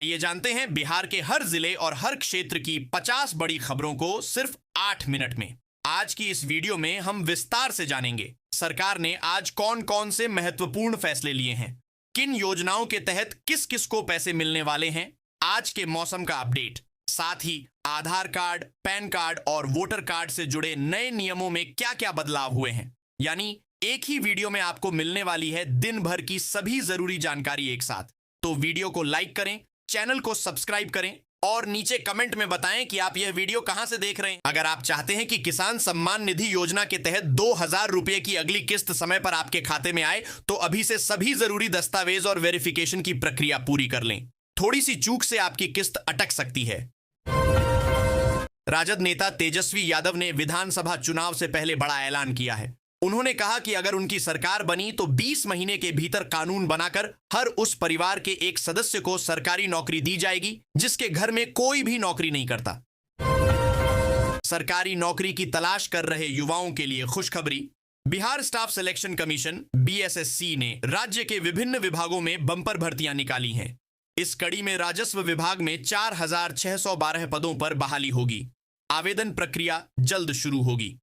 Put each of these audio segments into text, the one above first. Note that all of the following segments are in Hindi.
ये जानते हैं बिहार के हर जिले और हर क्षेत्र की 50 बड़ी खबरों को सिर्फ 8 मिनट में। आज की इस वीडियो में हम विस्तार से जानेंगे सरकार ने आज कौन कौन से महत्वपूर्ण फैसले लिए हैं, किन योजनाओं के तहत किस किस को पैसे मिलने वाले हैं, आज के मौसम का अपडेट, साथ ही आधार कार्ड, पैन कार्ड और वोटर कार्ड से जुड़े नए नियमों में क्या क्या बदलाव हुए हैं। यानी एक ही वीडियो में आपको मिलने वाली है दिन भर की सभी जरूरी जानकारी एक साथ। तो वीडियो को लाइक करें, चैनल को सब्सक्राइब करें और नीचे कमेंट में बताएं कि आप यह वीडियो कहां से देख रहे हैं। अगर आप चाहते हैं कि किसान सम्मान निधि योजना के तहत 2000 रुपए की अगली किस्त समय पर आपके खाते में आए, तो अभी से सभी जरूरी दस्तावेज और वेरिफिकेशन की प्रक्रिया पूरी कर लें। थोड़ी सी चूक से आपकी किस्त अटक सकती है। राजद नेता तेजस्वी यादव ने विधानसभा चुनाव से पहले बड़ा ऐलान किया है। उन्होंने कहा कि अगर उनकी सरकार बनी तो 20 महीने के भीतर कानून बनाकर हर उस परिवार के एक सदस्य को सरकारी नौकरी दी जाएगी जिसके घर में कोई भी नौकरी नहीं करता। सरकारी नौकरी की तलाश कर रहे युवाओं के लिए खुशखबरी। Bihar staff selection commission BSSC ने राज्य के विभिन्न विभागों में बंपर भर्तियां निकाली हैं। इस कड़ी में राजस्व विभाग में 4612 पदों पर बहाली होगी। आवेदन प्रक्रिया जल्द शुरू होगी।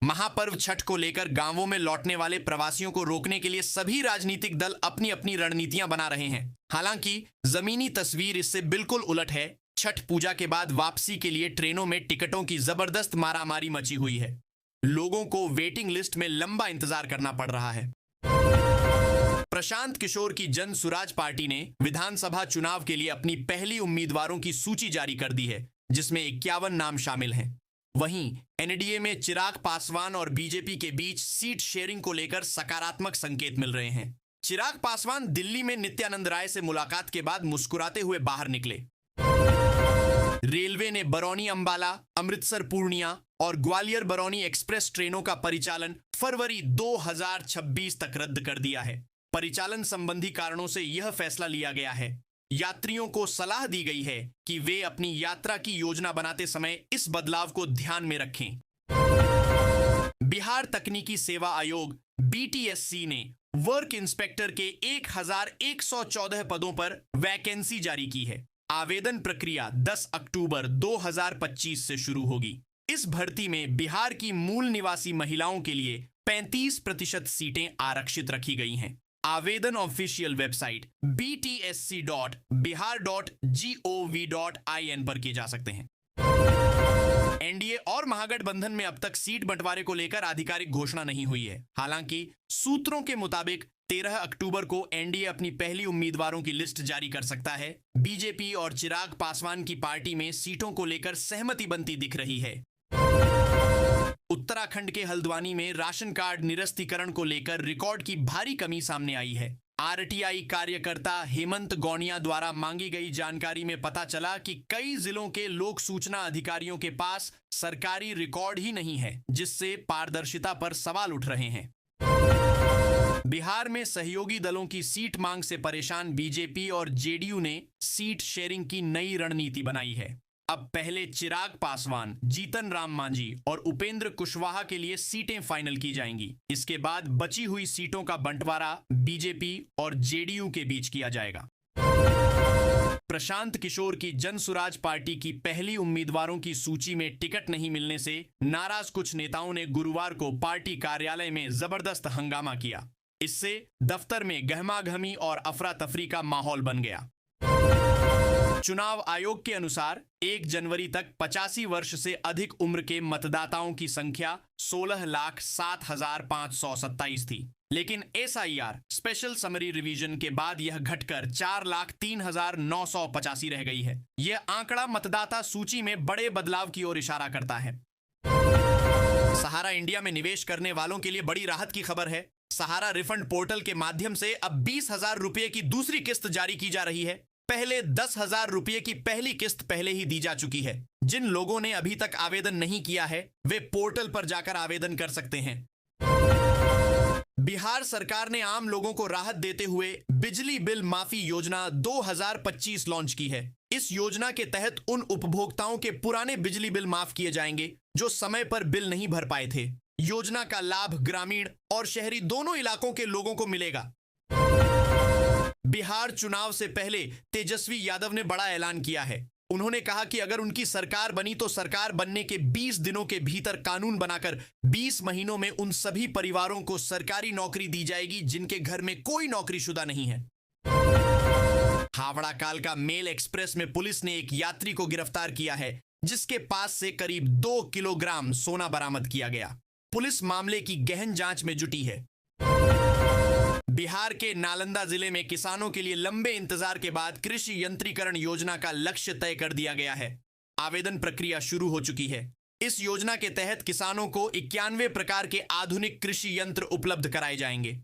महापर्व छठ को लेकर गांवों में लौटने वाले प्रवासियों को रोकने के लिए सभी राजनीतिक दल अपनी अपनी रणनीतियां बना रहे हैं। हालांकि जमीनी तस्वीर इससे बिल्कुल उलट है। छठ पूजा के बाद वापसी के लिए ट्रेनों में टिकटों की जबरदस्त मारामारी मची हुई है। लोगों को वेटिंग लिस्ट में लंबा इंतजार करना पड़ रहा है। प्रशांत किशोर की जन सुराज पार्टी ने विधानसभा चुनाव के लिए अपनी पहली उम्मीदवारों की सूची जारी कर दी है, जिसमें 51 नाम शामिल हैं। वहीं NDA में चिराग पासवान और बीजेपी के बीच सीट शेयरिंग को लेकर सकारात्मक संकेत मिल रहे हैं। चिराग पासवान दिल्ली में नित्यानंद राय से मुलाकात के बाद मुस्कुराते हुए बाहर निकले। रेलवे ने बरौनी अंबाला, अमृतसर पूर्णिया और ग्वालियर बरौनी एक्सप्रेस ट्रेनों का परिचालन फरवरी 2026 तक रद्द कर दिया है। परिचालन संबंधी कारणों से यह फैसला लिया गया है। यात्रियों को सलाह दी गई है कि वे अपनी यात्रा की योजना बनाते समय इस बदलाव को ध्यान में रखें। बिहार तकनीकी सेवा आयोग BTSC ने वर्क इंस्पेक्टर के 1114 पदों पर वैकेंसी जारी की है। आवेदन प्रक्रिया 10 अक्टूबर 2025 से शुरू होगी। इस भर्ती में बिहार की मूल निवासी महिलाओं के लिए 35% सीटें आरक्षित रखी गई हैं। आवेदन ऑफिशियल वेबसाइट btsc.bihar.gov.in पर किए जा सकते हैं। NDA और महागठबंधन में अब तक सीट बंटवारे को लेकर आधिकारिक घोषणा नहीं हुई है। हालांकि सूत्रों के मुताबिक 13 अक्टूबर को NDA अपनी पहली उम्मीदवारों की लिस्ट जारी कर सकता है। बीजेपी और चिराग पासवान की पार्टी में सीटों को लेकर सहमति बनती दिख रही है। उत्तराखंड के हल्द्वानी में राशन कार्ड निरस्तीकरण को लेकर रिकॉर्ड की भारी कमी सामने आई है। RTI कार्यकर्ता हेमंत गौनिया द्वारा मांगी गई जानकारी में पता चला कि कई जिलों के लोक सूचना अधिकारियों के पास सरकारी रिकॉर्ड ही नहीं है, जिससे पारदर्शिता पर सवाल उठ रहे हैं। बिहार में सहयोगी दलों की सीट मांग से परेशान बीजेपी और JDU ने सीट शेयरिंग की नई रणनीति बनाई है। अब पहले चिराग पासवान, जीतन राम मांझी और उपेंद्र कुशवाहा के लिए सीटें फाइनल की जाएंगी। इसके बाद बची हुई सीटों का बंटवारा बीजेपी और JDU के बीच किया जाएगा। प्रशांत किशोर की जन सुराज पार्टी की पहली उम्मीदवारों की सूची में टिकट नहीं मिलने से नाराज कुछ नेताओं ने गुरुवार को पार्टी कार्यालय में जबरदस्त हंगामा किया। इससे दफ्तर में गहमागहमी और अफरा तफरी का माहौल बन गया। चुनाव आयोग के अनुसार 1 जनवरी तक 85 वर्ष से अधिक उम्र के मतदाताओं की संख्या 16,07,527 थी, लेकिन SIR स्पेशल समरी रिवीजन के बाद यह घटकर 4,03,985 रह गई है। यह आंकड़ा मतदाता सूची में बड़े बदलाव की ओर इशारा करता है। सहारा इंडिया में निवेश करने वालों के लिए बड़ी राहत की खबर है। सहारा रिफंड पोर्टल के माध्यम से अब 20,000 रुपये की दूसरी किस्त जारी की जा रही है। पहले 10,000 रुपये की पहली किस्त पहले ही दी जा चुकी है। जिन लोगों ने अभी तक आवेदन नहीं किया है, वे पोर्टल पर जाकर आवेदन कर सकते हैं। बिहार सरकार ने आम लोगों को राहत देते हुए बिजली बिल माफी योजना 2025 लॉन्च की है। इस योजना के तहत उन उपभोक्ताओं के पुराने बिजली बिल माफ किए जाएंगे जो समय पर बिल नहीं भर पाए थे। योजना का लाभ ग्रामीण और शहरी दोनों इलाकों के लोगों को मिलेगा। बिहार चुनाव से पहले तेजस्वी यादव ने बड़ा ऐलान किया है। उन्होंने कहा कि अगर उनकी सरकार बनी तो सरकार बनने के 20 दिनों के भीतर कानून बनाकर 20 महीनों में उन सभी परिवारों को सरकारी नौकरी दी जाएगी जिनके घर में कोई नौकरीशुदा नहीं है। हावड़ा कालका मेल एक्सप्रेस में पुलिस ने एक यात्री को गिरफ्तार किया है जिसके पास से करीब 2 किलोग्राम सोना बरामद किया गया। पुलिस मामले की गहन जांच में जुटी है। बिहार के नालंदा जिले में किसानों के लिए लंबे इंतजार के बाद कृषि यंत्रीकरण योजना का लक्ष्य तय कर दिया गया है। आवेदन प्रक्रिया शुरू हो चुकी है। इस योजना के तहत किसानों को 91 प्रकार के आधुनिक कृषि यंत्र उपलब्ध कराए जाएंगे।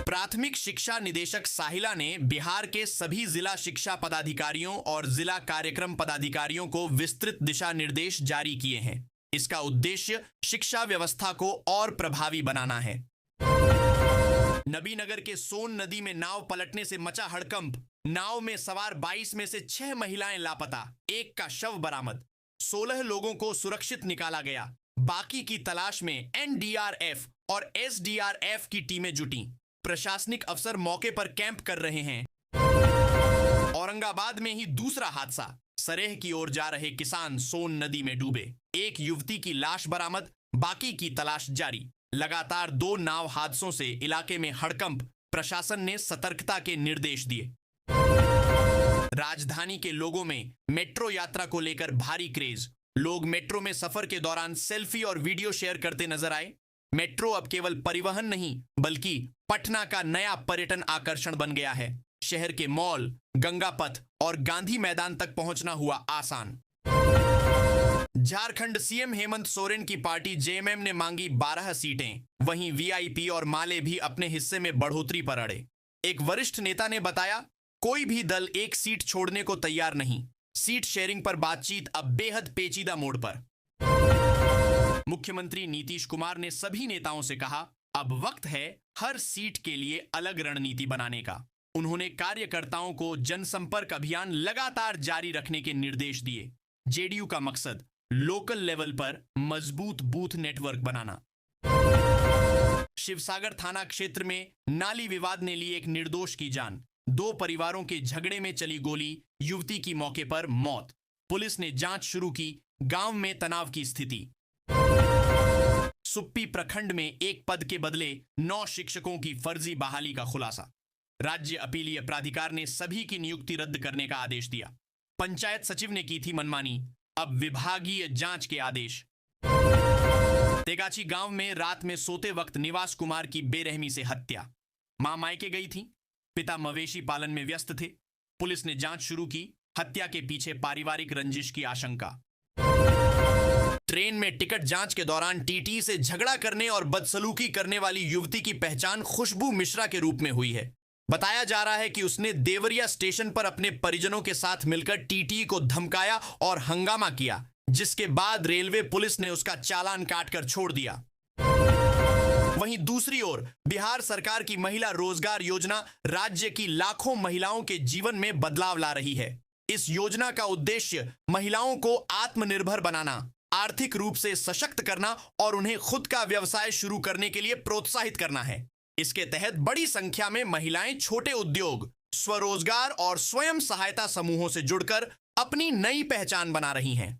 प्राथमिक शिक्षा निदेशक साहिला ने बिहार के सभी जिला शिक्षा पदाधिकारियों और जिला कार्यक्रम पदाधिकारियों को विस्तृत दिशा निर्देश जारी किए हैं। इसका उद्देश्य शिक्षा व्यवस्था को और प्रभावी बनाना है। नबीनगर के सोन नदी में नाव पलटने से मचा हड़कंप। नाव में सवार 22 में से 6 महिलाएं लापता, एक का शव बरामद। 16 लोगों को सुरक्षित निकाला गया। बाकी की तलाश में एनडीआरएफ और एसडीआरएफ की टीमें जुटी। प्रशासनिक अफसर मौके पर कैंप कर रहे हैं। औरंगाबाद में ही दूसरा हादसा। सरेह की ओर जा रहे किसान सोन नदी में डूबे। एक युवती की लाश बरामद, बाकी की तलाश जारी। लगातार 2 नाव हादसों से इलाके में हड़कंप। प्रशासन ने सतर्कता के निर्देश दिए। राजधानी के लोगों में मेट्रो यात्रा को लेकर भारी क्रेज। लोग मेट्रो में सफर के दौरान सेल्फी और वीडियो शेयर करते नजर आए। मेट्रो अब केवल परिवहन नहीं बल्कि पटना का नया पर्यटन आकर्षण बन गया है। शहर के मॉल, गंगा पथ और गांधी मैदान तक पहुंचना हुआ आसान। झारखंड सीएम हेमंत सोरेन की पार्टी जेएमएम ने मांगी 12 सीटें। वहीं वीआईपी और माले भी अपने हिस्से में बढ़ोतरी पर अड़े। एक वरिष्ठ नेता ने बताया, कोई भी दल एक सीट छोड़ने को तैयार नहीं। सीट शेयरिंग पर बातचीत अब बेहद पेचीदा मोड़ पर। मुख्यमंत्री नीतीश कुमार ने सभी नेताओं से कहा, अब वक्त है हर सीट के लिए अलग रणनीति बनाने का। उन्होंने कार्यकर्ताओं को जनसंपर्क अभियान लगातार जारी रखने के निर्देश दिए। जेडीयू का मकसद लोकल लेवल पर मजबूत बूथ नेटवर्क बनाना। शिवसागर थाना क्षेत्र में नाली विवाद ने ली एक निर्दोष की जान। 2 परिवारों के झगड़े में चली गोली, युवती की मौके पर मौत। पुलिस ने जांच शुरू की। गांव में तनाव की स्थिति। सुप्पी प्रखंड में एक पद के बदले 9 शिक्षकों की फर्जी बहाली का खुलासा। राज्य अपीलीय प्राधिकार ने सभी की नियुक्ति रद्द करने का आदेश दिया। पंचायत सचिव ने की थी मनमानी, अब विभागीय जांच के आदेश। तेगाची गांव में रात में सोते वक्त निवास कुमार की बेरहमी से हत्या। मां मायके गई थी, पिता मवेशी पालन में व्यस्त थे। पुलिस ने जांच शुरू की। हत्या के पीछे पारिवारिक रंजिश की आशंका। ट्रेन में टिकट जांच के दौरान टीटी से झगड़ा करने और बदसलूकी करने वाली युवती की पहचान खुशबू मिश्रा के रूप में हुई है। बताया जा रहा है कि उसने देवरिया स्टेशन पर अपने परिजनों के साथ मिलकर टीटी को धमकाया और हंगामा किया, जिसके बाद रेलवे पुलिस ने उसका चालान काटकर छोड़ दिया। वहीं दूसरी ओर बिहार सरकार की महिला रोजगार योजना राज्य की लाखों महिलाओं के जीवन में बदलाव ला रही है। इस योजना का उद्देश्य महिलाओं को आत्मनिर्भर बनाना, आर्थिक रूप से सशक्त करना और उन्हें खुद का व्यवसाय शुरू करने के लिए प्रोत्साहित करना है। इसके तहत बड़ी संख्या में महिलाएं छोटे उद्योग, स्वरोजगार और स्वयं सहायता समूहों से जुड़कर अपनी नई पहचान बना रही हैं।